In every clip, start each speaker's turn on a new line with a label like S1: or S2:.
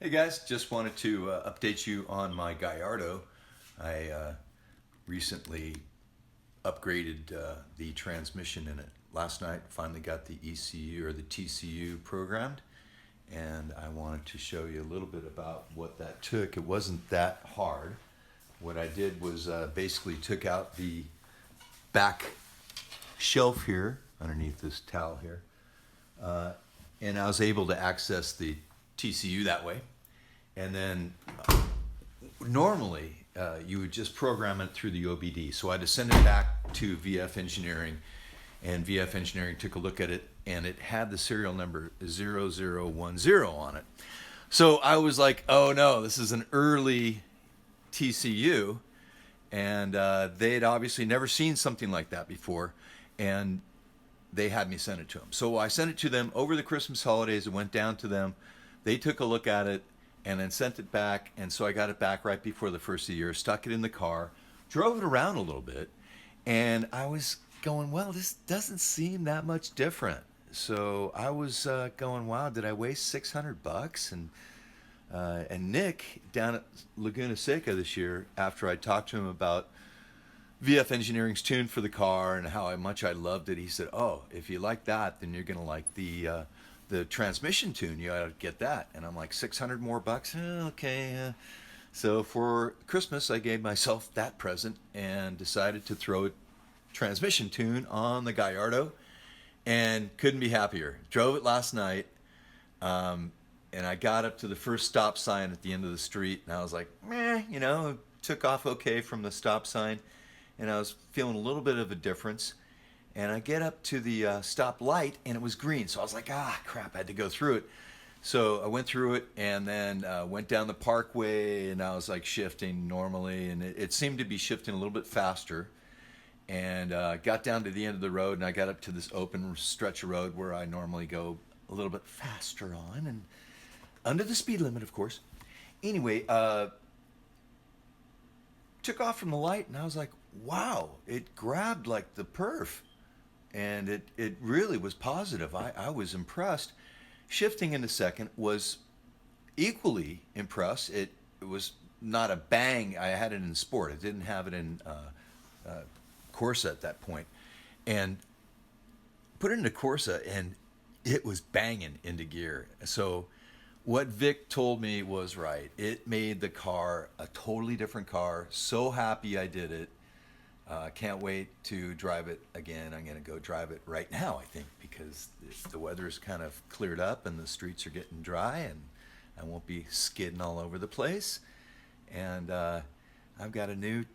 S1: Hey guys, just wanted to update you on my Gallardo. I recently upgraded the transmission in it. Last night finally got the ECU or the TCU programmed, and I wanted to show you a little bit about what that took. It wasn't that hard. What I did was basically took out the back shelf here underneath this towel here, and I was able to access the TCU that way. And then normally you would just program it through the OBD. So I had to send it back to VF Engineering, and VF Engineering took a look at it, and it had the serial number 0010 on it. So I was like, oh no, this is an early TCU, and they had obviously never seen something like that before, and they had me send it to them. So I sent it to them over the Christmas holidays. It went down to them. They took a look at it and then sent it back. And so I got it back right before the first of the year, stuck it in the car, drove it around a little bit. And I was going, well, this doesn't seem that much different. So I was going, wow, did I waste $600? And Nick down at Laguna Seca this year, after I talked to him about VF Engineering's tune for the car and how much I loved it, he said, oh, if you like that, then you're going to like the transmission tune. You ought to get that. And I'm like, 600 more bucks? Okay. So for Christmas, I gave myself that present and decided to throw a transmission tune on the Gallardo, and couldn't be happier. Drove it last night, and I got up to the first stop sign at the end of the street, and I was like, meh, took off okay from the stop sign. And I was feeling a little bit of a difference. And I get up to the stop light, and it was green. So I was like, crap, I had to go through it. So I went through it, and then went down the parkway, and I was like shifting normally. And it seemed to be shifting a little bit faster. And got down to the end of the road, and I got up to this open stretch of road where I normally go a little bit faster on, and under the speed limit, of course. Anyway, took off from the light, and I was like, wow, it grabbed like the perf, and it really was positive. I was impressed. Shifting into second was equally impressed. It was not a bang. I had it in sport. I didn't have it in Corsa at that point, and put it into Corsa, and it was banging into gear. So what Vic told me was right. It made the car a totally different car. So happy I did it. Can't wait to drive it again. I'm going to go drive it right now, I think, because the weather's kind of cleared up and the streets are getting dry, and I won't be skidding all over the place. And I've got a new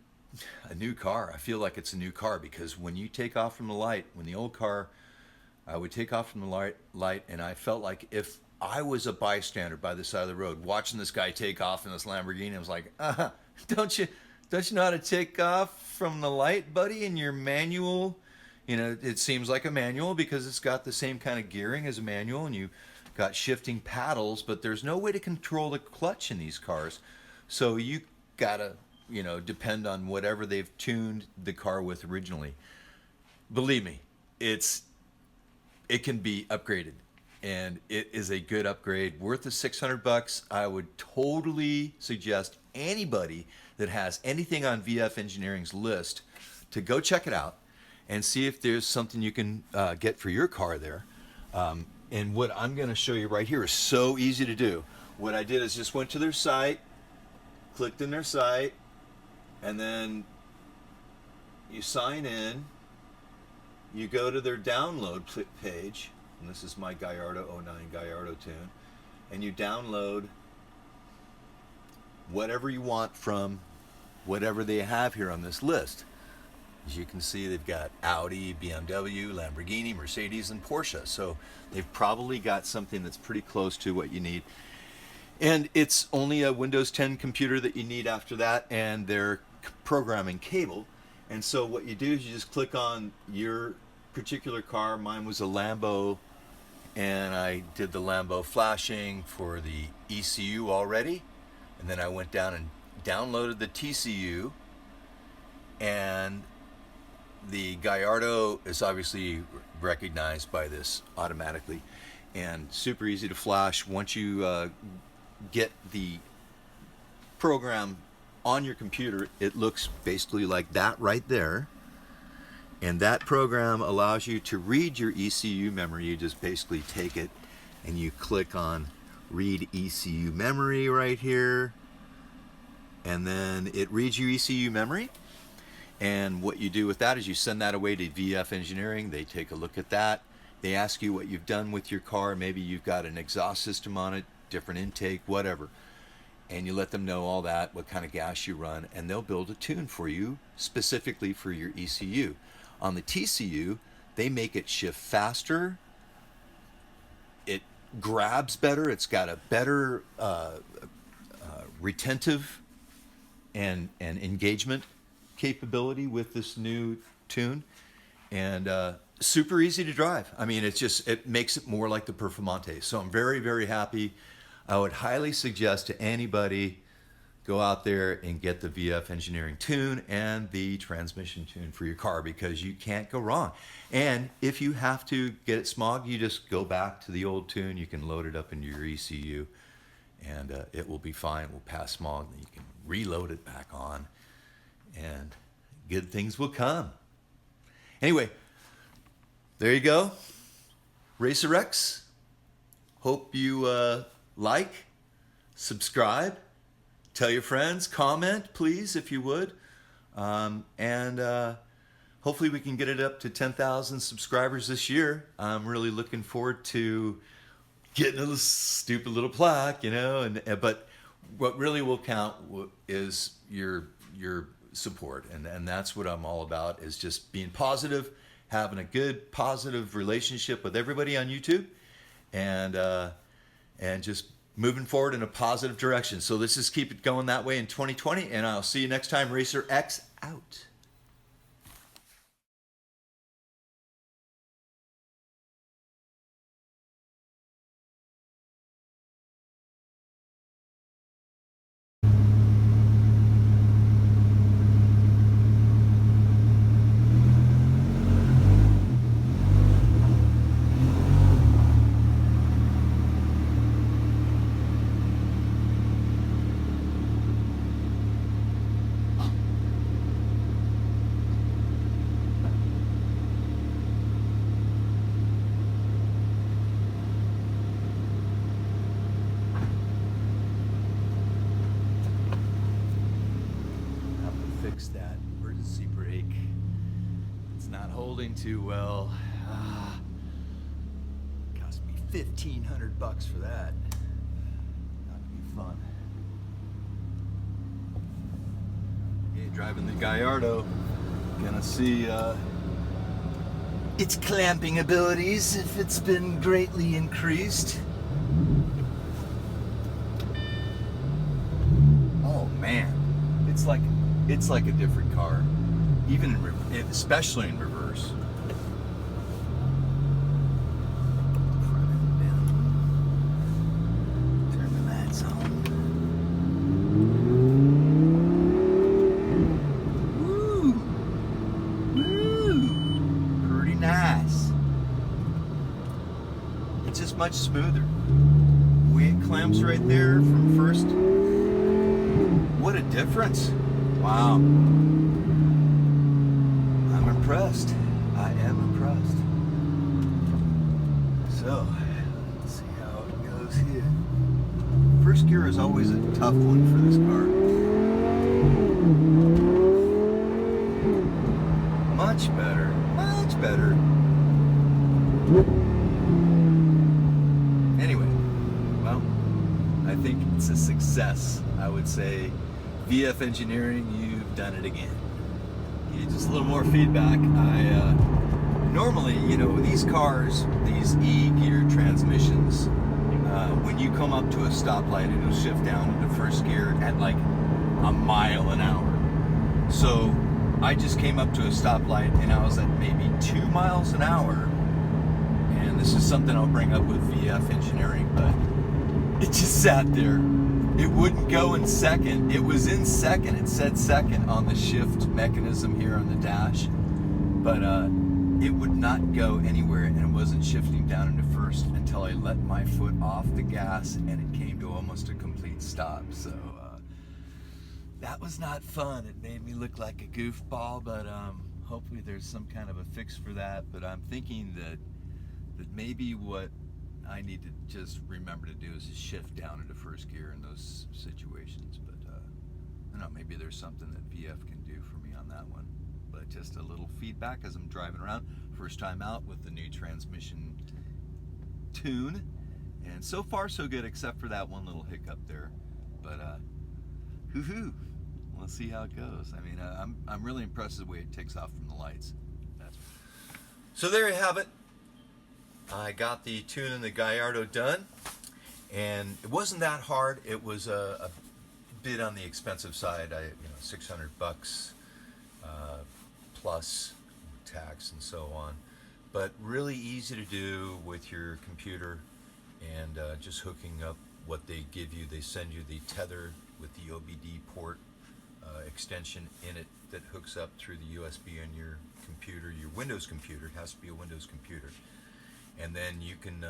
S1: car. I feel like it's a new car, because when you take off from the light, when the old car, I would take off from the light, and I felt like if I was a bystander by the side of the road watching this guy take off in this Lamborghini, I was like, don't you know how to take off from the light, buddy, in your manual? It seems like a manual because it's got the same kind of gearing as a manual, and you got shifting paddles, but there's no way to control the clutch in these cars. So you gotta, depend on whatever they've tuned the car with originally. Believe me, it can be upgraded, and it is a good upgrade, worth the $600. I would totally suggest anybody that has anything on VF Engineering's list to go check it out and see if there's something you can get for your car there. And what I'm going to show you right here is so easy to do. What I did is just went to their site, clicked in their site, and then you sign in. You go to their download page, and this is my Gallardo 09 Gallardo tune, and you download whatever you want from whatever they have here on this list. As you can see, they've got Audi, BMW, Lamborghini, Mercedes, and Porsche. So they've probably got something that's pretty close to what you need. And it's only a Windows 10 computer that you need after that, and their programming cable. And so what you do is you just click on your particular car. Mine was a Lambo, and I did the Lambo flashing for the ECU already. And then I went down and downloaded the TCU, and the Gallardo is obviously recognized by this automatically, and super easy to flash. Once you get the program on your computer, it looks basically like that right there. And that program allows you to read your ECU memory. You just basically take it and you click on read ECU memory right here. And then it reads your ECU memory. And what you do with that is you send that away to VF Engineering. They take a look at that. They ask you what you've done with your car. Maybe you've got an exhaust system on it, different intake, whatever. And you let them know all that, what kind of gas you run, and they'll build a tune for you specifically for your ECU. On the TCU, they make it shift faster. It grabs better. It's got a better retentive and engagement capability with this new tune, and super easy to drive. I mean, it makes it more like the Performante. So I'm very, very happy. I would highly suggest to anybody, go out there and get the VF Engineering tune and the transmission tune for your car, because you can't go wrong. And if you have to get it smogged, you just go back to the old tune. You can load it up into your ECU, and it will be fine. It will pass smog. Then you can reload it back on, and good things will come. Anyway, there you go. Racer X. Hope you like, subscribe, tell your friends, comment, please, if you would. And hopefully we can get it up to 10,000 subscribers this year. I'm really looking forward to getting a stupid little plaque, you know. But what really will count is your support, and that's what I'm all about, is just being positive, having a good, positive relationship with everybody on YouTube, and just moving forward in a positive direction. So let's just keep it going that way in 2020, and I'll see you next time. Racer X out. That emergency brake, it's not holding too well. Cost me $1,500 for that. Not gonna be fun. Okay, driving the Gallardo, gonna see its clamping abilities, if it's been greatly increased. Oh man, it's like a different car, even especially in reverse. Front end down. Turn the lights on. Woo! Woo! Pretty nice. It's just much smoother. The way it clamps right there from first. What a difference. Wow. I'm impressed. I am impressed. So, let's see how it goes here. First gear is always a tough one for this car. Much better. Much better. Anyway, well, I think it's a success. I would say VF Engineering, you've done it again. Yeah, just a little more feedback. Normally, you know, these cars, these E-gear transmissions, when you come up to a stoplight, it'll shift down into first gear at like a mile an hour. So I just came up to a stoplight and I was at maybe 2 miles an hour. And this is something I'll bring up with VF Engineering, but it just sat there. It wouldn't go in second. It was in second. It said second on the shift mechanism here on the dash. But it would not go anywhere, and it wasn't shifting down into first until I let my foot off the gas and it came to almost a complete stop. So that was not fun. It made me look like a goofball, but hopefully there's some kind of a fix for that. But I'm thinking that maybe what I need to just remember to do is to shift down into first gear in those situations. But I don't know, maybe there's something that VF can do for me on that one. But just a little feedback as I'm driving around. First time out with the new transmission tune. And so far so good, except for that one little hiccup there. But hoo-hoo. We'll see how it goes. I mean, I'm really impressed with the way it takes off from the lights. So there you have it. I got the tune and the Gallardo done, and it wasn't that hard. It was a bit on the expensive side. $600 plus tax and so on, but really easy to do with your computer and just hooking up what they give you. They send you the tether with the OBD port extension in it that hooks up through the USB on your computer, your Windows computer. It has to be a Windows computer. And then you can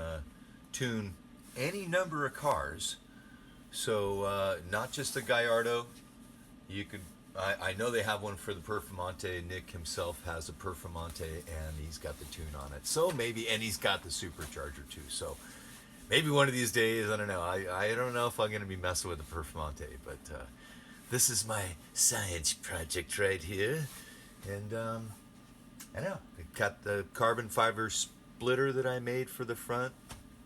S1: tune any number of cars. So not just the Gallardo. You could. I know they have one for the Performante. Nick himself has a Performante, and he's got the tune on it. So maybe, and he's got the supercharger too. So maybe one of these days, I don't know. I don't know if I'm going to be messing with the Performante, but this is my science project right here, and I know it got the carbon fiber splitter that I made for the front.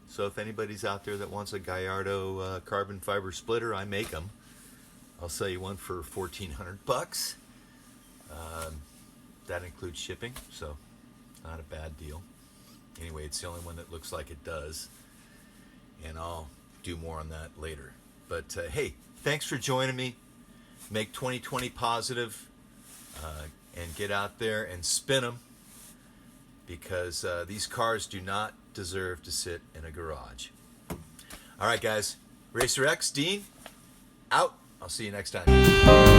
S1: So if anybody's out there that wants a Gallardo carbon fiber splitter, I make them. I'll sell you one for $1,400. That includes shipping, so not a bad deal. Anyway, it's the only one that looks like it does, and I'll do more on that later. But hey, thanks for joining me. Make 2020 positive, and get out there and spin them, because these cars do not deserve to sit in a garage. All right, guys. Racer X, Dean, out. I'll see you next time.